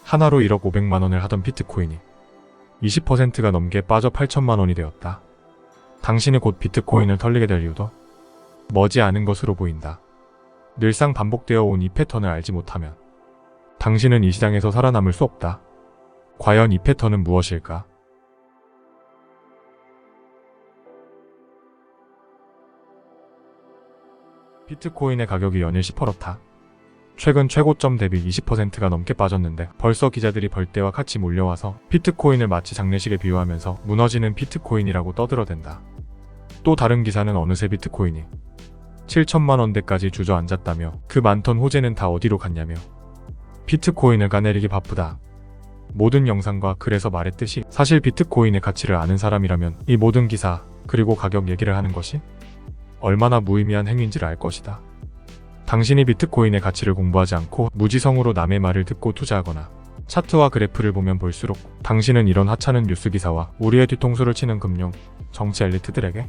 하나로 1억 500만 원을 하던 비트코인이 20%가 넘게 빠져 8천만 원이 되었다. 당신이 곧 비트코인을 털리게 될 이유도 머지 않은 것으로 보인다. 늘상 반복되어 온 이 패턴을 알지 못하면 당신은 이 시장에서 살아남을 수 없다. 과연 이 패턴은 무엇일까? 비트코인의 가격이 연일 10%타. 최근 최고점 대비 20%가 넘게 빠졌는데 벌써 기자들이 벌떼와 같이 몰려와서 비트코인을 마치 장례식에 비유하면서 무너지는 비트코인이라고 떠들어댄다. 또 다른 기사는 어느새 비트코인이 7천만 원대까지 주저앉았다며 그 많던 호재는 다 어디로 갔냐며 비트코인을 까내리기 바쁘다. 모든 영상과 글에서 말했듯이 사실 비트코인의 가치를 아는 사람이라면 이 모든 기사 그리고 가격 얘기를 하는 것이 얼마나 무의미한 행위인지를 알 것이다. 당신이 비트코인의 가치를 공부하지 않고 무지성으로 남의 말을 듣고 투자하거나 차트와 그래프를 보면 볼수록 당신은 이런 하찮은 뉴스 기사와 우리의 뒤통수를 치는 금융, 정치 엘리트들에게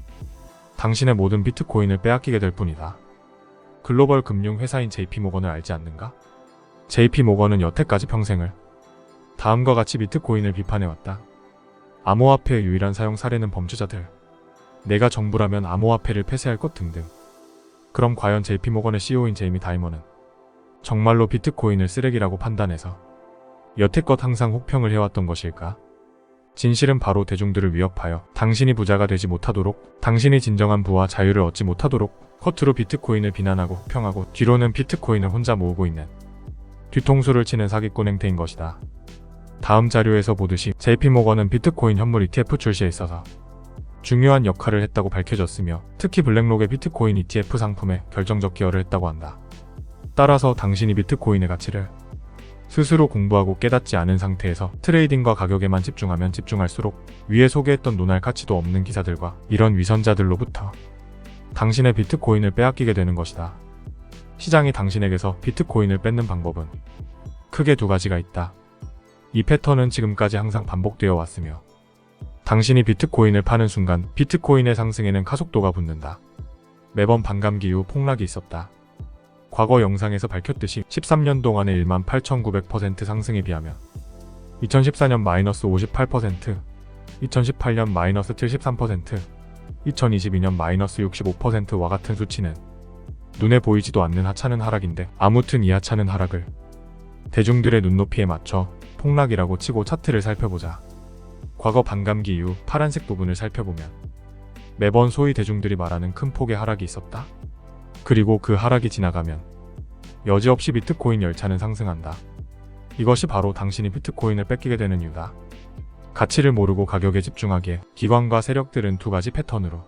당신의 모든 비트코인을 빼앗기게 될 뿐이다. 글로벌 금융 회사인 JP모건을 알지 않는가? JP모건은 여태까지 평생을 다음과 같이 비트코인을 비판해왔다. 암호화폐의 유일한 사용 사례는 범죄자들. 내가 정부라면 암호화폐를 폐쇄할 것 등등. 그럼 과연 JP모건의 CEO인 제이미 다이머는 정말로 비트코인을 쓰레기라고 판단해서 여태껏 항상 혹평을 해왔던 것일까? 진실은 바로 대중들을 위협하여 당신이 부자가 되지 못하도록, 당신이 진정한 부와 자유를 얻지 못하도록 겉으로 비트코인을 비난하고 혹평하고 뒤로는 비트코인을 혼자 모으고 있는 뒤통수를 치는 사기꾼 행태인 것이다. 다음 자료에서 보듯이 JP모건은 비트코인 현물 ETF 출시에 있어서 중요한 역할을 했다고 밝혀졌으며 특히 블랙록의 비트코인 ETF 상품에 결정적 기여를 했다고 한다. 따라서 당신이 비트코인의 가치를 스스로 공부하고 깨닫지 않은 상태에서 트레이딩과 가격에만 집중하면 집중할수록 위에 소개했던 논할 가치도 없는 기사들과 이런 위선자들로부터 당신의 비트코인을 빼앗기게 되는 것이다. 시장이 당신에게서 비트코인을 뺏는 방법은 크게 두 가지가 있다. 이 패턴은 지금까지 항상 반복되어 왔으며 당신이 비트코인을 파는 순간 비트코인의 상승에는 가속도가 붙는다. 매번 반감기 이후 폭락이 있었다. 과거 영상에서 밝혔듯이 13년 동안의 18,900% 상승에 비하면 2014년 마이너스 58%, 2018년 마이너스 73%, 2022년 마이너스 65%와 같은 수치는 눈에 보이지도 않는 하찮은 하락인데 아무튼 이 하찮은 하락을 대중들의 눈높이에 맞춰 폭락이라고 치고 차트를 살펴보자. 과거 반감기 이후 파란색 부분을 살펴보면 매번 소위 대중들이 말하는 큰 폭의 하락이 있었다. 그리고 그 하락이 지나가면 여지없이 비트코인 열차는 상승한다. 이것이 바로 당신이 비트코인을 뺏기게 되는 이유다. 가치를 모르고 가격에 집중하기에 기관과 세력들은 두 가지 패턴으로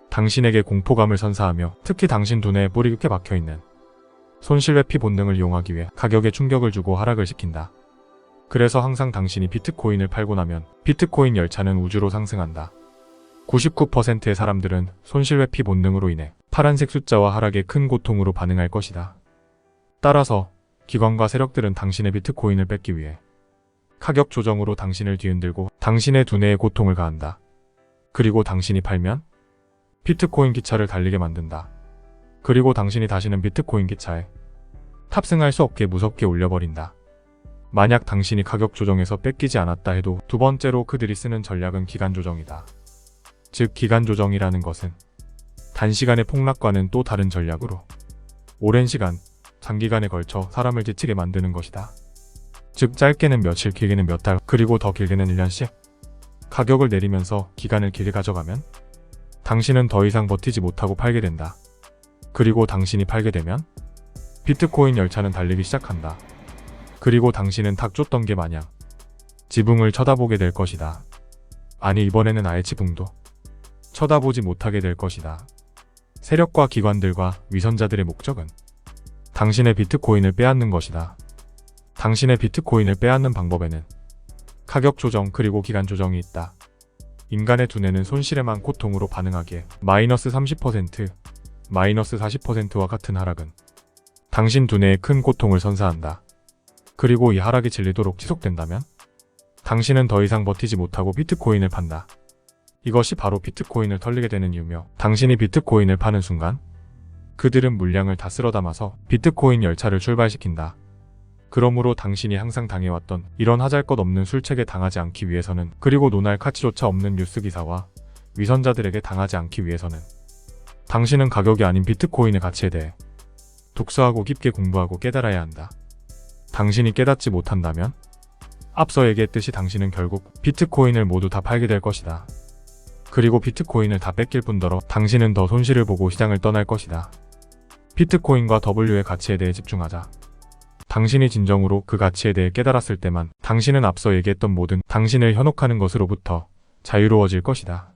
당신에게 공포감을 선사하며 특히 당신 두뇌에 뿌리 깊게 박혀있는 손실회피 본능을 이용하기 위해 가격에 충격을 주고 하락을 시킨다. 그래서 항상 당신이 비트코인을 팔고 나면 비트코인 열차는 우주로 상승한다. 99%의 사람들은 손실회피 본능으로 인해 파란색 숫자와 하락에 큰 고통으로 반응할 것이다. 따라서 기관과 세력들은 당신의 비트코인을 뺏기 위해 가격 조정으로 당신을 뒤흔들고 당신의 두뇌에 고통을 가한다. 그리고 당신이 팔면 비트코인 기차를 달리게 만든다. 그리고 당신이 다시는 비트코인 기차에 탑승할 수 없게 무섭게 올려버린다. 만약 당신이 가격 조정에서 뺏기지 않았다 해도 두 번째로 그들이 쓰는 전략은 기간 조정이다. 즉 기간 조정이라는 것은 단시간의 폭락과는 또 다른 전략으로 오랜 시간, 장기간에 걸쳐 사람을 지치게 만드는 것이다. 즉 짧게는 며칠, 길게는 몇 달, 그리고 더 길게는 1년씩 가격을 내리면서 기간을 길게 가져가면 당신은 더 이상 버티지 못하고 팔게 된다. 그리고 당신이 팔게 되면 비트코인 열차는 달리기 시작한다. 그리고 당신은 닭 쫓던 게 마냥 지붕을 쳐다보게 될 것이다. 아니 이번에는 아예 지붕도 쳐다보지 못하게 될 것이다. 세력과 기관들과 위선자들의 목적은 당신의 비트코인을 빼앗는 것이다. 당신의 비트코인을 빼앗는 방법에는 가격 조정 그리고 기간 조정이 있다. 인간의 두뇌는 손실에만 고통으로 반응하기에 마이너스 30%, 마이너스 40%와 같은 하락은 당신 두뇌에 큰 고통을 선사한다. 그리고 이 하락이 질리도록 지속된다면 당신은 더 이상 버티지 못하고 비트코인을 판다. 이것이 바로 비트코인을 털리게 되는 이유며 당신이 비트코인을 파는 순간 그들은 물량을 다 쓸어 담아서 비트코인 열차를 출발시킨다. 그러므로 당신이 항상 당해왔던 이런 하잘것없는 술책에 당하지 않기 위해서는, 그리고 논할 가치조차 없는 뉴스 기사와 위선자들에게 당하지 않기 위해서는 당신은 가격이 아닌 비트코인의 가치에 대해 독서하고 깊게 공부하고 깨달아야 한다. 당신이 깨닫지 못한다면 앞서 얘기했듯이 당신은 결국 비트코인을 모두 다 팔게 될 것이다. 그리고 비트코인을 다 뺏길 뿐더러 당신은 더 손실을 보고 시장을 떠날 것이다. 비트코인과 W의 가치에 대해 집중하자. 당신이 진정으로 그 가치에 대해 깨달았을 때만 당신은 앞서 얘기했던 모든 당신을 현혹하는 것으로부터 자유로워질 것이다.